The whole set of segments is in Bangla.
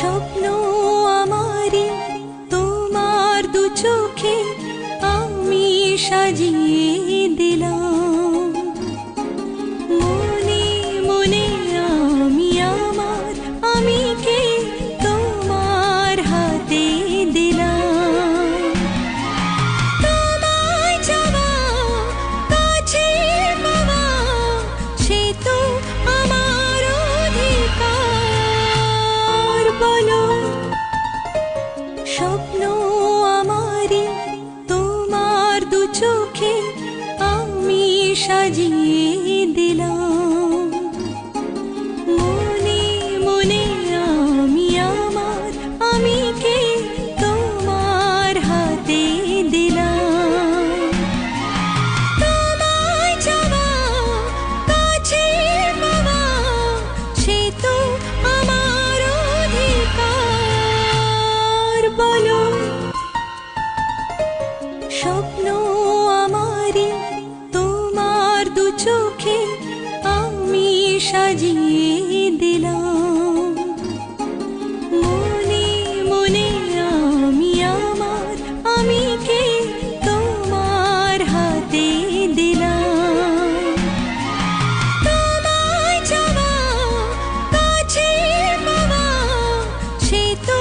স্বপ্ন আমারি তোমার দু চোখে আমি সাজিয়ে দিলাম। মনে মনে আমি আমার আমিকে তোমার হাতে দিলাম। তোমায় চাওয়া, কাছে পাওয়া, সে তো আমার অধিকার। বলো স্বপ্ন আমারি তোমার দু চোখে আমি সাজিয়ে দিলাম। মনে মনে আমি আমার আমিকে তোমার হাতে দিলাম। তোমায় চাওয়া, কাছে পাওয়া, সে তো আমার অধিকার। বলো স্বপ্ন আমারি তোমার দু চোখে আমি সাজিয়ে দিলাম। মনে মনে আমি আমার আমিকে তোমার হাতে দিলাম। তোমায় চাওয়া, কাছে পাওয়া, সে তো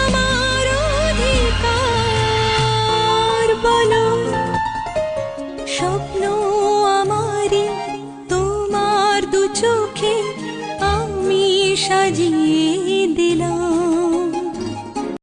আমার অধিকার। বলো স্বপ্ন আমারি তোমার দু চোখে আমি সাজিয়ে